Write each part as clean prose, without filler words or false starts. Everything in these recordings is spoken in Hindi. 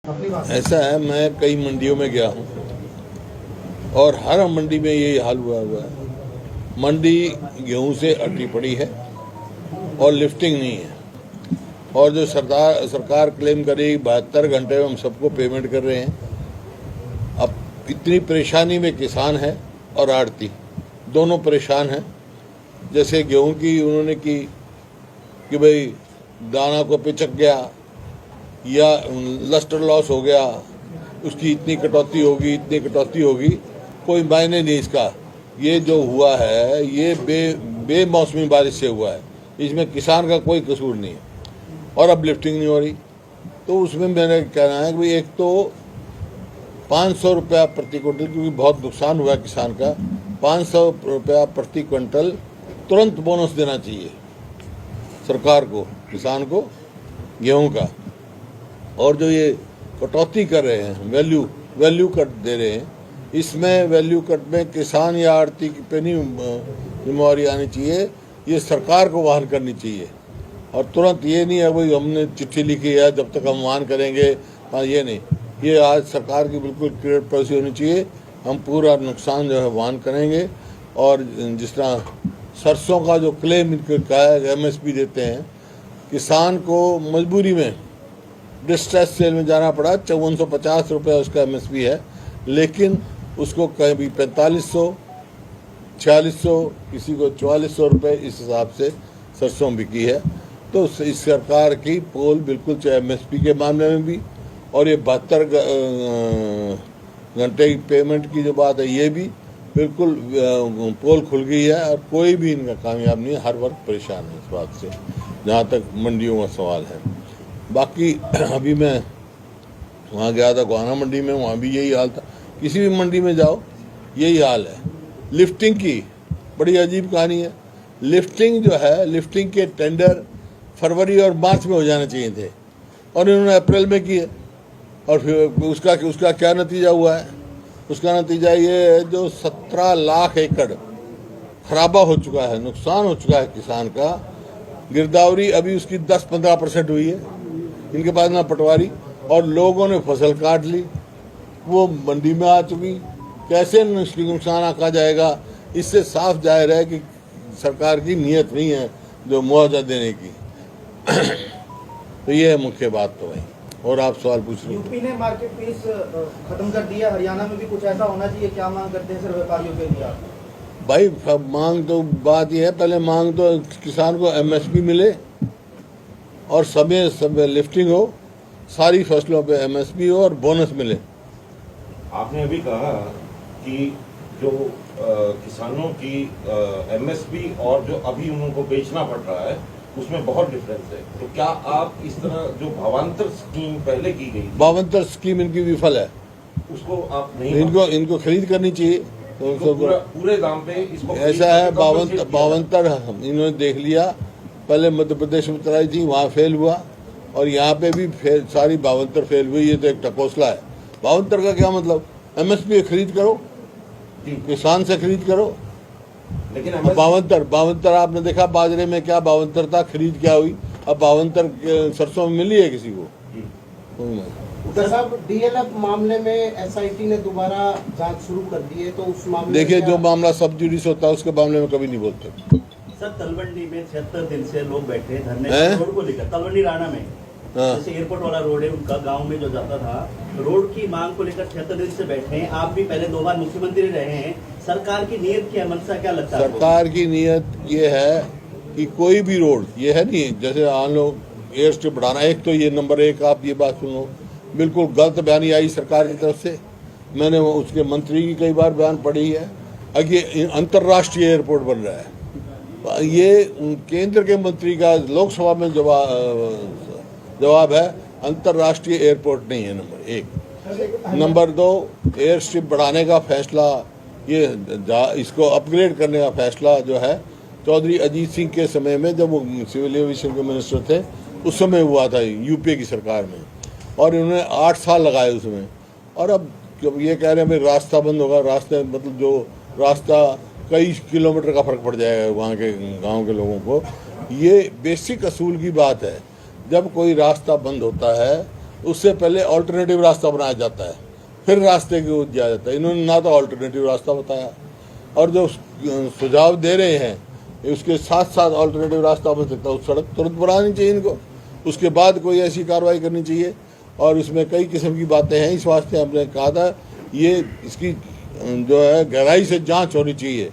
ऐसा है, मैं कई मंडियों में गया हूँ और हर मंडी में यही हाल हुआ है। मंडी गेहूं से अटकी पड़ी है और लिफ्टिंग नहीं है। और जो सरकार क्लेम करेगी 72 घंटे में हम सबको पेमेंट कर रहे हैं। अब इतनी परेशानी में किसान है और आड़ती दोनों परेशान हैं। जैसे गेहूं की उन्होंने की कि भाई दाना को पिचक गया या लस्टर लॉस हो गया, उसकी इतनी कटौती होगी, कोई मायने नहीं इसका। ये जो हुआ है ये बेमौसमी बारिश से हुआ है, इसमें किसान का कोई कसूर नहीं है। और अब लिफ्टिंग नहीं हो रही, तो उसमें मैंने कहना है कि भाई एक तो 500 रुपया प्रति क्विंटल, क्योंकि बहुत नुकसान हुआ है किसान का, 500 रुपया प्रति क्विंटल तुरंत बोनस देना चाहिए सरकार को, किसान को गेहूं का। और जो ये कटौती कर रहे हैं, वैल्यू कट दे रहे हैं, इसमें वैल्यू कट में किसान या आड़ती पे नहीं जिम्मेवारी आनी चाहिए, ये सरकार को वहन करनी चाहिए। और तुरंत ये नहीं है भाई हमने चिट्ठी लिखी है जब तक हम वहन करेंगे, ये नहीं। ये आज सरकार की बिल्कुल क्लियर पॉलिसी होनी चाहिए, हम पूरा नुकसान जो है वहन करेंगे। और जिस तरह सरसों का जो क्लेम इनका है, MSP देते हैं, किसान को मजबूरी में डिस्ट्रेस सेल में जाना पड़ा। 5450 रुपये उसका MSP है, लेकिन उसको कभी 4500, 4600, किसी को 4400 रुपये, इस हिसाब से सरसों बिकी है। तो इस सरकार की पोल बिल्कुल, चाहे MSP के मामले में भी, और ये 72 घंटे की पेमेंट की जो बात है, ये भी बिल्कुल पोल खुल गई है और कोई भी इनका कामयाब नहीं है। हर वर्ग परेशान है इस बात से, जहाँ तक मंडियों का सवाल है। बाकी अभी मैं वहाँ गया था गोहाना मंडी में, वहाँ भी यही हाल था। किसी भी मंडी में जाओ यही हाल है। लिफ्टिंग की बड़ी अजीब कहानी है। लिफ्टिंग जो है, लिफ्टिंग के टेंडर फरवरी और मार्च में हो जाने चाहिए थे और इन्होंने अप्रैल में किए। और फिर उसका क्या नतीजा हुआ है? उसका नतीजा ये है जो 17 लाख एकड़ खराबा हो चुका है, नुकसान हो चुका है किसान का। गिरदावरी अभी उसकी 10-15% हुई है, इनके पास ना पटवारी, और लोगों ने फसल काट ली, वो मंडी में आ चुकी। कैसे नुकसान आका जाएगा? इससे साफ जाहिर है कि सरकार की नीयत नहीं है जो मुआवजा देने की। तो ये है मुख्य बात। तो भाई और आप सवाल पूछ रहे हैं। यूपी ने मार्केट फीस खत्म कर दिया, हरियाणा में भी कुछ ऐसा होना चाहिए, क्या मांग करते हैं सर व्यापारियों के लिए आप? भाई मांग तो बात यह है, पहले मांग तो किसान को MSP मिले और सब लिफ्टिंग हो, सारी फसलों पे MSP हो और बोनस मिले। आपने अभी कहा कि जो किसानों की MSP और जो अभी उनको बेचना पड़ रहा है उसमें बहुत डिफरेंस है, तो क्या आप इस तरह जो भावांतर स्कीम पहले की गई, भावांतर स्कीम इनकी विफल है, उसको आप नहीं, इनको खरीद करनी चाहिए। तो पूरे दाम पे इसको ऐसा है, भावांतर इन्होंने देख लिया। पहले मध्य प्रदेश में चलाई थी, वहाँ फेल हुआ, और यहाँ पे भी सारी भावांतर फेल हुई। ये तो एक टकोसला है। भावांतर का क्या मतलब? MSP खरीद करो, किसान से खरीद करो। लेकिन भावांतर आपने देखा बाजरे में क्या भावांतर था, खरीद क्या हुई? अब भावांतर सरसों में मिली है किसी को? उधर साहब DLF मामले में SIT ने दोबारा जांच शुरू कर दी है, तो उस मामले देखिए, जो मामला सब जुडिस होता है उसके मामले में कभी नहीं बोलते। सर तलवंडी में 76 दिन से लोग बैठे धरने रोड को लेकर, तलवंडी राणा में, जैसे एयरपोर्ट वाला रोड है उनका, गांव में जो जाता था, रोड की मांग को लेकर 76 दिन से बैठे हैं। आप भी पहले 2 बार मुख्यमंत्री रहे हैं। सरकार की नीयत क्या, मनसा क्या लगता है? सरकार की नीयत ये है कि कोई भी रोड, ये है नहीं जैसे आन लोग एयर स्ट्रिप बढ़ाना। एक तो ये नंबर 1, आप ये बात सुनो, बिल्कुल गलत बयानी आई सरकार की तरफ से। मैंने उसके मंत्री की कई बार बयान पढ़ी है। अब ये अंतर्राष्ट्रीय एयरपोर्ट बन रहा है, ये केंद्र के मंत्री का लोकसभा में जवाब है, अंतर्राष्ट्रीय एयरपोर्ट नहीं है नंबर 1। नंबर 2, एयर स्ट्रिप बढ़ाने का फैसला, ये इसको अपग्रेड करने का फैसला जो है चौधरी अजीत सिंह के समय में, जब वो सिविल एविएशन के मिनिस्टर थे, उस समय हुआ था UPA की सरकार में, और इन्होंने 8 साल लगाए उसमें। और अब जब ये कह रहे हैं भाई रास्ता बंद होगा, रास्ते मतलब जो रास्ता कई किलोमीटर का फर्क पड़ जाएगा वहाँ के गांव के लोगों को, ये बेसिक असूल की बात है। जब कोई रास्ता बंद होता है उससे पहले ऑल्टरनेटिव रास्ता बनाया जाता है, फिर रास्ते की ओर जाया जाता है। इन्होंने ना तो ऑल्टरनेटिव रास्ता बताया, और जो सुझाव दे रहे हैं उसके साथ साथ ऑल्टरनेटिव रास्ता बन सकता है, उस सड़क तुरंत बनानी चाहिए इनको, उसके बाद कोई ऐसी कार्रवाई करनी चाहिए। और उसमें कई किस्म की बातें हैं, इस वास्ते हमने कहा था ये इसकी जो है गहराई से जांच होनी चाहिए,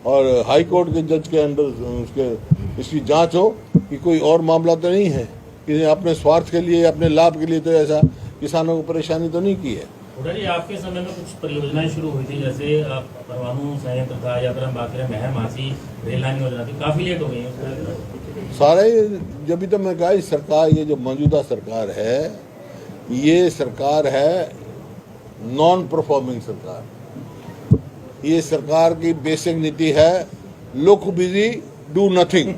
और हाई कोर्ट के जज के अंडर उसके इसकी जांच हो कि कोई और मामला तो नहीं है कि अपने स्वार्थ के लिए, अपने लाभ के लिए तो ऐसा किसानों को परेशानी तो नहीं की है। हुड्डा जी, आपके समय में कुछ परियोजनाएं शुरू हुई थी, जैसे परमाणु संयंत्र था, यात्रा बाकरे महर मासी रेल लाइन योजना थी, काफी लेट हो गई है सारे। जब तक मैं कहा सरकार, ये जो मौजूदा सरकार है, ये सरकार है नॉन परफॉर्मिंग सरकार। ये सरकार की बेसिक नीति है लुक बिजी डू नथिंग।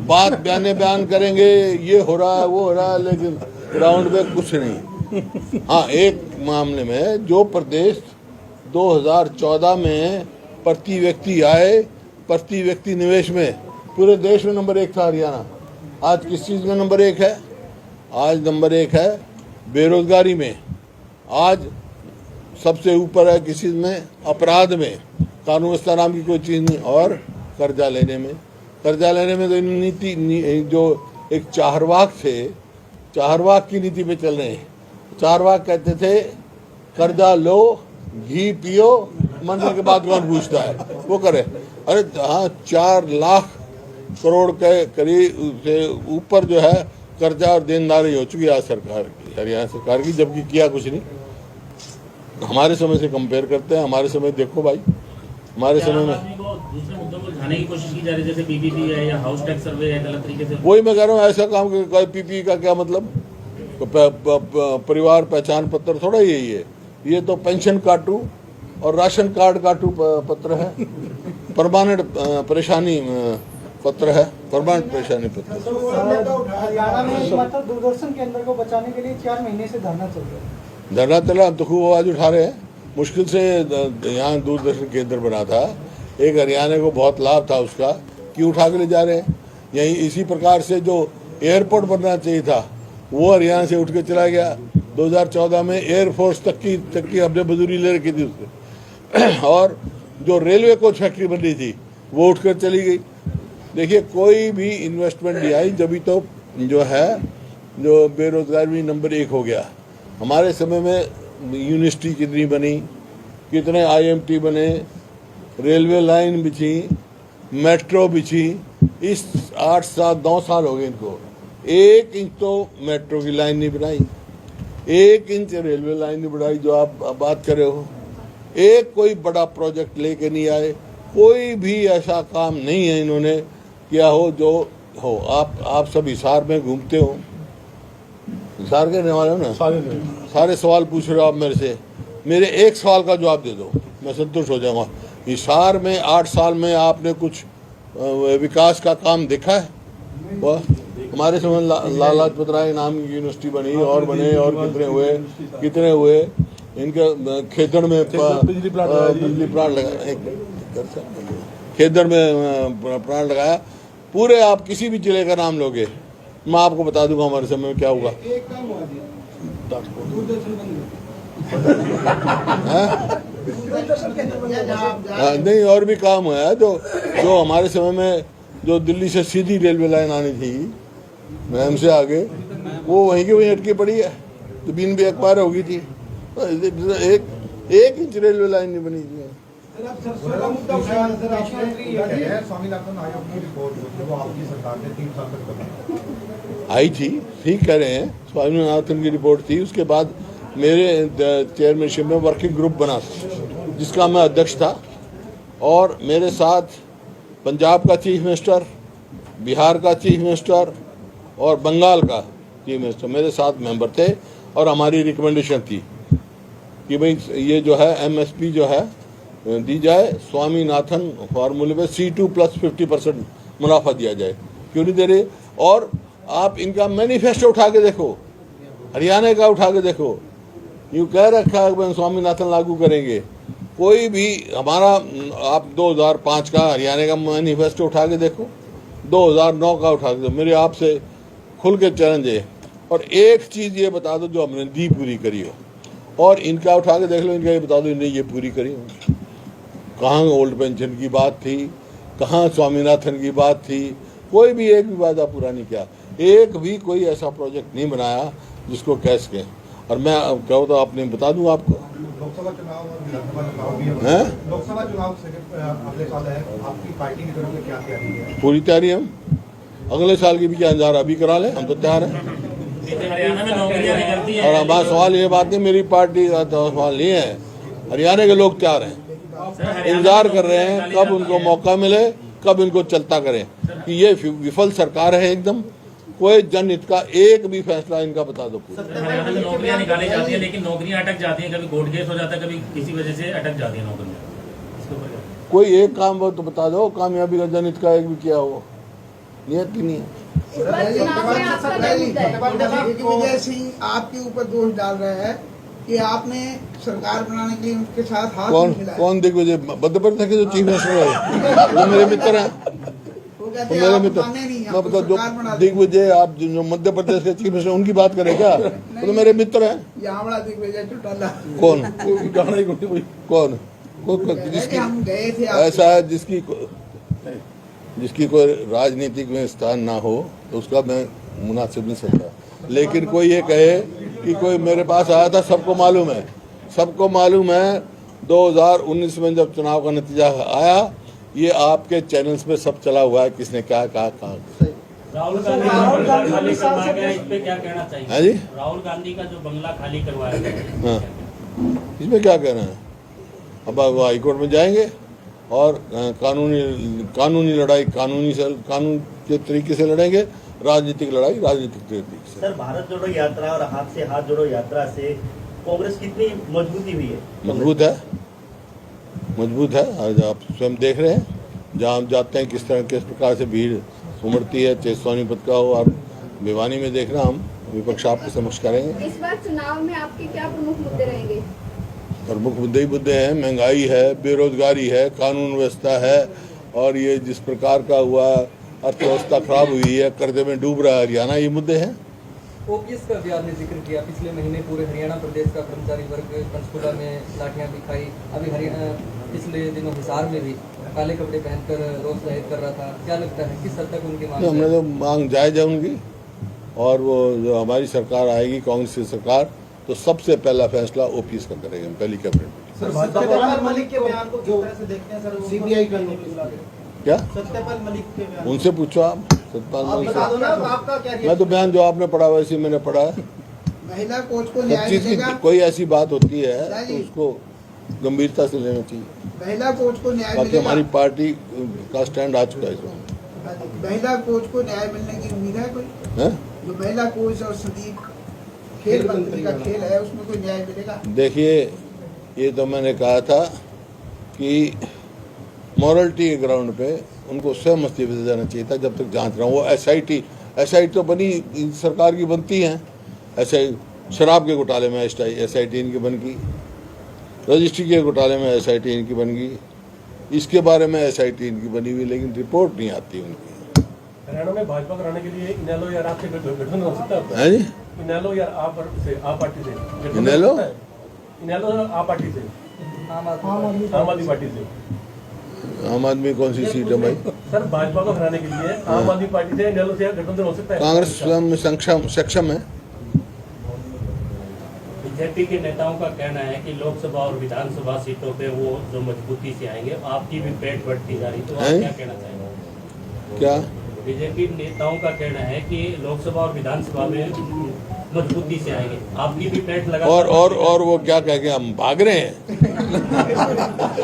बात बयान करेंगे, ये हो रहा है वो हो रहा है, लेकिन ग्राउंड में कुछ नहीं। हाँ, एक मामले में जो प्रदेश 2014 में प्रति व्यक्ति आय, प्रति व्यक्ति निवेश में पूरे देश में नंबर 1 था हरियाणा, आज किस चीज़ में नंबर 1 है? आज नंबर 1 है बेरोजगारी में, आज सबसे ऊपर है किसी में अपराध में, कानून व्यवस्था नाम की कोई चीज़ नहीं, और कर्जा लेने में तो नीति जो एक चारवाक थे, चारवाक की नीति पे चल रहे हैं। चारवाक कहते थे कर्जा लो, घी पियो, मरने के बाद कौन पूछता है, वो करे। अरे हाँ, 4 लाख करोड़ के करीब से ऊपर जो है कर्जा और देनदारी हो चुकी है आज सरकार की, हरियाणा सरकार की, जबकि किया कुछ नहीं। हमारे समय से कंपेयर करते हैं, हमारे समय देखो भाई, हमारे समय में दूसरे मुद्दों को उठाने की कोशिश की जा रही है, जैसे पीपीपी है या हाउस टैक्स सर्वे है, गलत तरीके से। वही मैं कह रहा हूँ, ऐसा काम पीपी का क्या मतलब? परिवार पहचान पत्र थोड़ा यही है, ये तो पेंशन काटू और राशन कार्ड काटू पत्र है, परमानेंट परेशानी पत्र है, परमानेंट परेशानी पत्र। हरियाणा में एकमात्र दूरदर्शन केंद्र को बचाने के लिए 4 महीने से धरना चल रहा है। धरना चला, हम तो खूब आवाज उठा रहे हैं। मुश्किल से यहाँ दूरदर्शन केंद्र बना था, एक हरियाणा को बहुत लाभ था उसका, क्यों उठा के ले जा रहे हैं? यही इसी प्रकार से जो एयरपोर्ट बनना चाहिए था वो हरियाणा से उठ के चला गया। 2014 में एयरफोर्स तक की हमने मंजूरी ले रखी थी उससे, और जो रेलवे कोच फैक्ट्री बन रही थी वो उठकर चली गई। देखिए, कोई भी इन्वेस्टमेंट नहीं आई, जब तो जो है जो बेरोजगारी नंबर 1 हो गया। हमारे समय में यूनिवर्सिटी कितनी बनी, कितने IMT बने, रेलवे लाइन बिछी, मेट्रो बिछी। इस 8-9 साल हो गए इनको, 1 इंच तो मेट्रो की लाइन नहीं बनाई, 1 इंच रेलवे लाइन नहीं बनाई जो आप बात कर रहे हो। एक कोई बड़ा प्रोजेक्ट लेके नहीं आए, कोई भी ऐसा काम नहीं है इन्होंने किया हो जो हो। आप सब हिसार में घूमते हो, हिसार के रहने वाले हो ना, सारे सवाल पूछ रहे हो आप मेरे से, मेरे एक सवाल का जवाब दे दो, मैं संतुष्ट हो जाऊंगा। हिसार में 8 साल में आपने कुछ विकास का काम देखा है? वह हमारे समय लाला लाजपत राय नाम की यूनिवर्सिटी बनी, और बने, और कितने हुए इनके खेदड़ में बिजली प्लांट लगा, खेदड़ में प्लांट लगाया। पूरे आप किसी भी जिले का नाम लोगे, मैं आपको बता दूंगा हमारे समय में क्या हुआ। नहीं, और भी काम हुआ है। जो हमारे समय में जो दिल्ली से सीधी रेलवे लाइन आनी थी मैम से आगे, वो वहीं की वहीं अटकी पड़ी है, तो बीन भी अखबार होगी थी। एक इंच रेलवे लाइन नहीं बनी थी। आई थी, ठीक कह रहे हैं, स्वामीनाथन की रिपोर्ट थी। उसके बाद मेरे चेयरमैनशिप में वर्किंग ग्रुप बना जिसका मैं अध्यक्ष था, और मेरे साथ पंजाब का चीफ मिनिस्टर, बिहार का चीफ मिनिस्टर और बंगाल का चीफ मिनिस्टर मेरे साथ मेंबर थे। और हमारी रिकमेंडेशन थी कि भाई ये जो है MSP जो है दी जाए, स्वामीनाथन फार्मूले में C2 + 50% मुनाफा दिया जाए। क्यों नहीं दे रहे? और आप इनका मैनिफेस्टो उठा के देखो, हरियाणा का उठा के देखो, यूँ कह रखा है स्वामीनाथन लागू करेंगे। कोई भी हमारा, आप 2005 का हरियाणा का मैनिफेस्टो उठा के देखो, 2009 का उठा के देखो। मेरे आपसे खुल के चैलेंज है, और एक चीज ये बता दो जो हमने दी पूरी करी हो, और इनका उठा के देख लो, इनका ये बता दो इन्हें ये पूरी करी हो। कहाँ ओल्ड पेंशन की बात थी, कहाँ स्वामीनाथन की बात थी, कोई भी एक भी वादा पूरा नहीं किया। एक भी कोई ऐसा प्रोजेक्ट नहीं बनाया जिसको कह सके। और मैं कहो तो आपने बता दूं आपको, लोकसभा चुनाव और विधानसभा चुनाव भी है। हैं लोकसभा चुनाव से अगले साल है, आपकी पार्टी की तरफ से क्या तैयारी है? पूरी तैयारी हम अगले साल की भी क्या इंतजार अभी करा लें, हम तो तैयार हैं। हरियाणा में नौकरियां निकलती हैं। और हमारा सवाल ये बात नहीं, मेरी पार्टी का तो सवाल नहीं है, हरियाणा के लोग तैयार हैं, इंतजार कर रहे हैं कब उनको मौका मिले, कब इनको चलता करें कि ये विफल सरकार है एकदम। कोई जनहित का एक भी फैसला इनका बता दो। हरियाणा में नौकरियां निकाली जाती है, लेकिन नौकरियां अटक जाती हैं, कभी कोर्ट केस हो जाता है, कभी किसी वजह से अटक जाती है नौकरियां। इसके ऊपर क्या? कोई एक काम हो तो बता दो, कामयाबी का जनहित का एक भी किया हो, नियत की नहीं है। दिग्विजय सिंह आपके ऊपर दोष डाल रहे हैं कि आपने सरकार बनाने के लिए उनके साथ हाथ कौन नहीं मिलाया। कौन दिग्विजय? मध्य प्रदेश के जो चीफ मिनिस्टर है वो मेरे मित्र हैं, वो वो कहते हैं मेरे आप मित्र। माने नहीं, मैं आप बता सरकार बना जो दें। दिग्विजय, आप जो मध्य प्रदेश के चीफ मिनिस्टर उनकी बात करें क्या? वो तो मेरे मित्र हैं। यहाँ बड़ा दिग्विजय चौटाला कौन कौन जिसकी हम गए थे ऐसा है जिसकी कोई राजनीतिक में स्थान ना हो तो उसका मैं मुनासिब नहीं सकता। लेकिन कोई ये कहे कि कोई मेरे पास आया था, सबको मालूम है, सबको मालूम है 2019 में जब चुनाव का नतीजा आया, ये आपके चैनल्स पे सब चला हुआ है, किसने क्या कहा कहाँ। राहुल गांधी का बंगला खाली करवाया गया, इस पे क्या कहना है चाहिए? जी, राहुल गांधी का जो बंगला खाली करवाया गया, हाँ, इसमें क्या कहना है? अब वो हाईकोर्ट में जाएंगे और कानूनी लड़ाई कानून के तरीके से लड़ेंगे, राजनीतिक लड़ाई राजनीतिक तरीके से। सर, भारत जोड़ो यात्रा और हाथ से हाथ जोड़ो यात्रा से कांग्रेस कितनी मजबूती हुई है? मजबूत है। आज आप स्वयं देख रहे हैं, जहाँ हम जाते हैं किस प्रकार से भीड़ उमड़ती है, चाहे सोनीपत का हो और भिवानी में देखना, हम विपक्ष आपके समक्ष करेंगे। इस बार चुनाव में आपके क्या प्रमुख मुद्दे रहेंगे? प्रमुख मुद्दे ही मुद्दे हैं, महंगाई है, बेरोजगारी है, कानून व्यवस्था है, और ये जिस प्रकार का हुआ अर्थव्यवस्था खराब हुई है, कर्जे में डूब रहा है हरियाणा, ये मुद्दे हैं। ओपीएस का भी आपने जिक्र किया, पिछले महीने पूरे हरियाणा प्रदेश का कर्मचारी वर्ग पंचकुला में लाठियां भी खाई, अभी हरियाणा पिछले दिनों हिसार में भी काले कपड़े पहनकर रोष जाहिर कर रहा था। क्या लगता है किस हद तक उनकी मांग? हमने तो मांग जायज है उनकी, और वो जो हमारी सरकार आएगी, कांग्रेस की सरकार, तो सबसे पहला फैसला ओपीएस का करेंगे हम पहली कैबिनेट। सत्यपाल मलिक के बयान को किस तरह से देखते हैं सर? सीबीआई का नोटिस क्या सत्यपाल मलिक के बयान उनसे पूछो आप, सत्यपाल मलिक बता दो ना, से। आपका क्या मैं तो बयान जो आपने पढ़ा वैसे ही मैंने पढ़ा है। महिला कोच को सब न्याय चीज की मिलेगा? कोई ऐसी बात होती है तो उसको गंभीरता से लेना चाहिए। महिला कोच को न्याय बाकी मिलेगा? हमारी पार्टी का स्टैंड आ चुका है इस वक्त। महिला कोच को न्याय मिलने की उम्मीद है कोई? हैं? जो महिला कोच और संदीप खेल मंत्री का खेल है, उसमें कोई न्याय मिलेगा? देखिए, ये तो मैंने कहा था कि मॉरलिटी के ग्राउंड पे उनको स्वयं इस्तीफे से जाना चाहिए था जब तक जांच रहा हूँ। वो एसआईटी तो बनी सरकार की बनती हैं, ऐसे शराब के घोटाले में एसआईटी इनकी बन गई, रजिस्ट्री के घोटाले में एसआईटी इनकी बन गई, इसके बारे में एसआईटी इनकी बनी हुई, लेकिन रिपोर्ट नहीं आती उनकी। हरियाणा में भाजपा कराने के लिए इनेलो या आप से गठबंधन हो सकता है जी? इनेलो या आप पार्टी से इनेलो आप पार्टी से आम आदमी पार्टी से। आम आदमी कौन सी सीट है भाई? सर, भाजपा को हराने के लिए आम आदमी पार्टी से इनेलो से गठबंधन हो सकता है? कांग्रेस स्वयं सक्षम है। बीजेपी के नेताओं का कहना है कि लोकसभा और विधानसभा सीटों पे वो जो मजबूती से आएंगे, आपकी भी पेट बढ़ती जा रही, तो आप क्या कहना चाहेंगे? क्या बीजेपी नेताओं का कहना है कि लोकसभा और विधानसभा में मजबूती से आएंगे, आपकी भी पेट लगा। और वो क्या कह के हम भाग रहे हैं?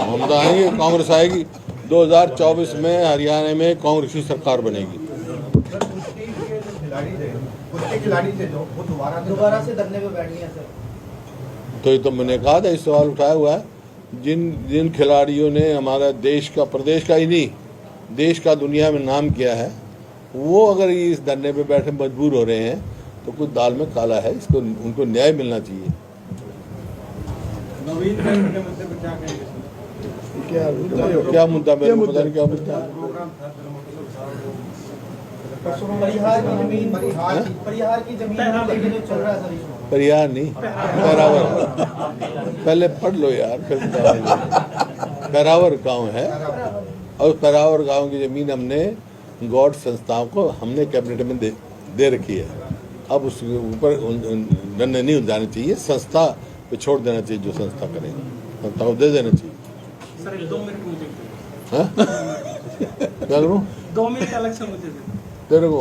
हम तो आएंगे, कांग्रेस आएगी 2024 में, हरियाणा में कांग्रेस की सरकार बनेगी। खिलाड़ी थे जो वो दोबारा से धरने पे बैठ गए सर। तो ये तो मैंने कहा था, इस सवाल उठाया हुआ है, जिन खिलाड़ियों ने हमारा देश का, प्रदेश का ही नहीं, देश का दुनिया में नाम किया है, वो अगर इस धरने पे बैठे मजबूर हो रहे हैं तो कुछ दाल में काला है, इसको उनको न्याय मिलना चाहिए। नवीन के मुद्दे पर क्या कहेंगे? क्या मुद्दा? मेरे को पता नहीं क्या मुद्दा है। परिहार की जमीन लेके जो चल रहा है सर इसमें। परिहार नहीं, पैरावर। पहले पढ़ लो यार, फिर पैरावर गांव है और पैरावर गांव की जमीन हमने गॉड संस्थाओं को हमने कैबिनेट में दे रखी है। अब उसके ऊपर निर्णय नहीं जाना चाहिए, संस्था पे छोड़ देना चाहिए, जो संस्था करेगी संस्था को दे देना चाहिए। सर 2 मिनट मुझे हाँ? क्या करूँ? 2 मिनट अलग से मुझे तेरे को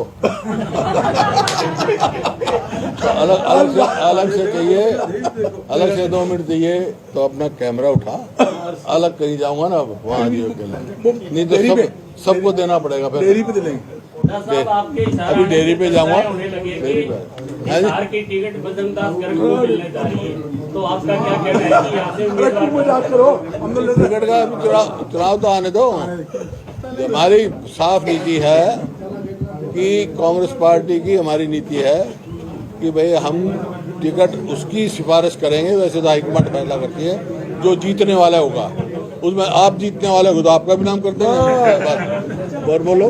अलग से चाहिए, अलग से 2 मिनट चाहिए तो अपना कैमरा उठा, अलग कहीं जाऊंगा ना वहाँ नहीं तो सबको देना पड़ेगा। फिर डेयरी पे दिलेंगे, अभी डेयरी पे जाऊंगा, डेयरी पे बिहार की टिकट बदनदास गर्ग को मिलने जा रही है, तो आपका क्या कहना है कि यहाँ से उम्मीदवार टिकट का चुनाव तो आने दो। हमारी साफ नीति है कि कांग्रेस पार्टी की हमारी नीति है कि भाई हम टिकट उसकी सिफारिश करेंगे, वैसे तो हाईकमांड फैसला करती है, जो जीतने वाला होगा। उसमें आप जीतने वाले हो तो आपका भी नाम कर देंगे। और बोलो।